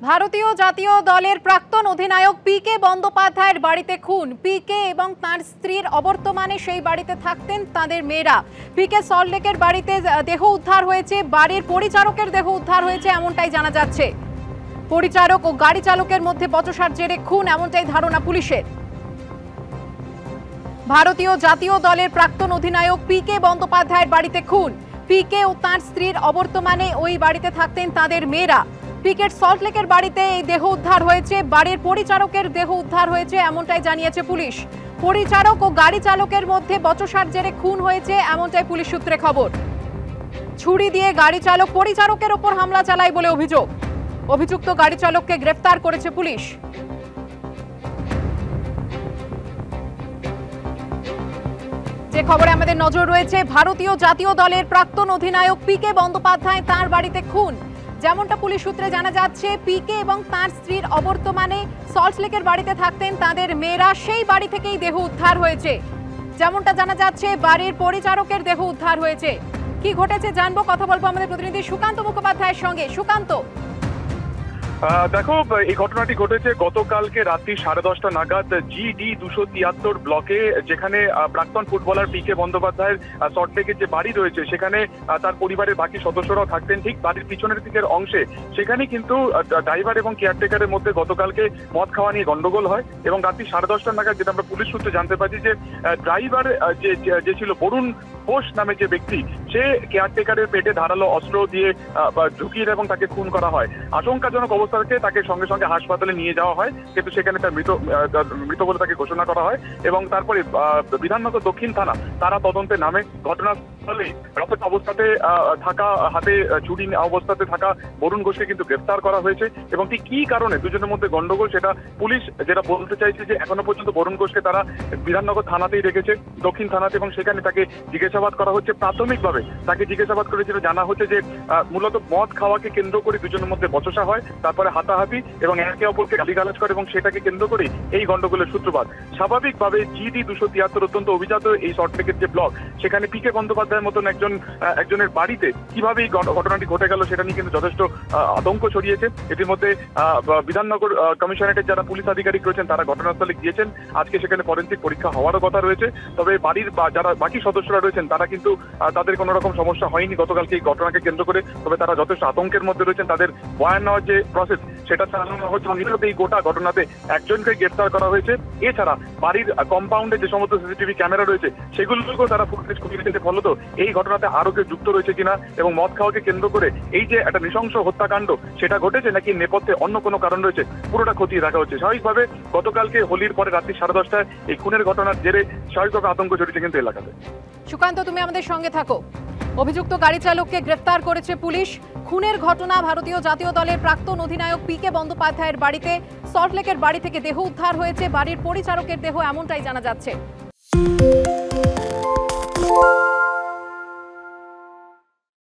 ভারতীয় জাতীয় দলের প্রাক্তন অধিনায়ক পিকে বন্দ্যোপাধ্যায়ের বাড়িতে খুন। পিকে এবং তার স্ত্রীর অবর্তমানে সেই বাড়িতে থাকতেন তাদের মেয়েরা। পিকে সল্টলেকের বাড়িতে দেহ উদ্ধার হয়েছে, বাড়ির পরিচারকের দেহ উদ্ধার হয়েছে এমনটাই জানা যাচ্ছে। পরিচারক ও গাড়ি চালকের মধ্যে বচসার জেরে খুন এমনটাই ধারণা পুলিশের। ভারতীয় জাতীয় দলের প্রাক্তন অধিনায়ক পিকে বন্দ্যোপাধ্যায়ের বাড়িতে খুন। পিকে ও তার স্ত্রীর অবর্তমানে ওই বাড়িতে থাকতেন তাদের মেয়েরা। পিকের সল্টলেকের বাড়িতে এই দেহ উদ্ধার হয়েছে, বাড়ির পরিচারকের দেহ উদ্ধার হয়েছে এমনটাই জানিয়েছে পুলিশ। পরিচারক ও গাড়ি চালকের মধ্যে বচসার জেরে খুন হয়েছে এমনটাই পুলিশ সূত্রে খবর। ছুরি দিয়ে গাড়ি চালক পরিচারকের ওপর হামলা চালায় বলে অভিযোগ। অভিযুক্ত গাড়ি চালককে গ্রেফতার করেছে পুলিশ। যে খবরে আমাদের নজর রয়েছে, ভারতীয় জাতীয় দলের প্রাক্তন অধিনায়ক পিকে বন্দ্যোপাধ্যায় তার বাড়িতে খুন। যেমনটা পুলিশ সূত্রে জানা যাচ্ছে, পিকে এবং তার স্ত্রীর অবর্তমানে সল্টলেকের বাড়িতে থাকতেন তাদের মেয়েরা, সেই বাড়ি থেকেই দেহ উদ্ধার হয়েছে। যেমনটা জানা যাচ্ছে, বাড়ির পরিচারকের দেহ উদ্ধার হয়েছে। কি ঘটেছে জানবো, কথা বলবো আমাদের প্রতিনিধি সুকান্ত মুখোপাধ্যায়ের সঙ্গে। সুকান্ত, দেখো, এই ঘটনাটি ঘটেছে গতকালকে রাত্রি 10:30 নাগাদ GD 273 ব্লকে, যেখানে প্রাক্তন ফুটবলার পিকে বন্দ্যোপাধ্যায়ের সল্টলেকের যে বাড়ি রয়েছে সেখানে তার পরিবারের বাকি সদস্যরাও থাকতেন ঠিক বাড়ির পিছনের দিকের অংশে। সেখানে কিন্তু ড্রাইভার এবং কেয়ারটেকারের মধ্যে গতকালকে মদ খাওয়া নিয়ে গন্ডগোল হয় এবং রাত্রি 10:30 নাগাদ, যেটা আমরা পুলিশ সূত্রে জানতে পারছি, যে ড্রাইভার যে ছিল বরুণ ঘোষ নামে যে ব্যক্তি, সে কেয়ারটেকারের পেটে ধারালো অস্ত্র দিয়ে ঢুকিয়ে এবং তাকে খুন করা হয়। আশঙ্কাজনক অবস্থা থেকে তাকে সঙ্গে সঙ্গে হাসপাতালে নিয়ে যাওয়া হয়, কিন্তু সেখানে তার মৃত বলে তাকে ঘোষণা করা হয় এবং তারপরে বিধাননগর দক্ষিণ থানা তারা তদন্তে নামে। ঘটনাস্থলে রক্তাক্ত অবস্থাতে থাকা, হাতে ছুরি অবস্থাতে থাকা বরুণ ঘোষকে কিন্তু গ্রেফতার করা হয়েছে এবং ঠিক কি কারণে দুজনের মধ্যে গন্ডগোল সেটা পুলিশ যেটা বলতে চাইছে, যে এখনো পর্যন্ত বরুণ ঘোষকে তারা বিধাননগর থানাতেই রেখেছে, দক্ষিণ থানাতে, এবং সেখানে তাকে জিজ্ঞাসাবাদ করা হচ্ছে। প্রাথমিকভাবে তাকে জিজ্ঞাসাবাদ করেছিল, জানা হচ্ছে যে মূলত মদ খাওয়াকে কেন্দ্র করে দুজনের মধ্যে বচসা হয়, তারপরে হাতাহাতি এবং একে অপরকে গালিগালাজ করে এবং সেটাকে কেন্দ্র করে এই গন্ডগোলের সূত্রপাত। স্বাভাবিকভাবে GD 273 অত্যন্ত অভিজাত এই সল্টলেকের যে ব্লক, সেখানে পিকে বন্দ্যোপাধ্যায়ের মতন একজনের বাড়িতে কিভাবে এই ঘটনাটি ঘটে গেল সেটা নিয়ে কিন্তু যথেষ্ট আতঙ্ক ছড়িয়েছে। এটির মধ্যে বিধাননগর কমিশনারেটের যারা পুলিশ আধিকারিক রয়েছেন তারা ঘটনাস্থলে গিয়েছেন। আজকে সেখানে ফরেনসিক পরীক্ষা হওয়ারও কথা রয়েছে। তবে বাড়ির যারা বাকি সদস্যরা রয়েছেন তারা কিন্তু তাদের কোনো রকম সমস্যা হয়নি গতকালকে এই ঘটনাকে কেন্দ্র করে। তবে তারা যথেষ্ট আতঙ্কের মধ্যে রয়েছেন। তাদের বয়ান নেওয়ার যে প্রসেস সেটা চালানো হচ্ছে। এই গোটা ঘটনাতে একজনকে গ্রেফতার করা হয়েছে। এছাড়া বাড়ির কম্পাউন্ডে যে সমস্ত সিসিটিভি ক্যামেরা রয়েছে সেগুলোকেও তারা ফুটেজ খুঁজে নিতে, ফলত এই ঘটনাতে আরো কেউ যুক্ত রয়েছে কিনা এবং মদ খাওয়াকে কেন্দ্র করে এই যে একটা নৃশংস হত্যাকাণ্ড সেটা ঘটেছে নাকি নেপথ্যে অন্য কোনো কারণ রয়েছে পুরোটা খতিয়ে দেখা হচ্ছে। স্বাভাবিকভাবে গতকালকে হোলির পরে রাত্রি 10:30 এই খুনের ঘটনার জেরে স্বাভাবিকভাবে আতঙ্ক জড়িয়েছে কিন্তু এলাকাতে। সুকান্ত, তুমি আমাদের সঙ্গে থাকো। অভিযুক্ত গাড়ি চালককে গ্রেফতার করেছে পুলিশ। খুনের ঘটনা ভারতীয় জাতীয় দলের প্রাক্তন অধিনায়ক পিকে বন্দ্যোপাধ্যায়ের বাড়িতে, সল্টলেকের বাড়ি থেকে দেহ উদ্ধার হয়েছে, বাড়ির পরিচারকের দেহ এমনটাই জানা যাচ্ছে।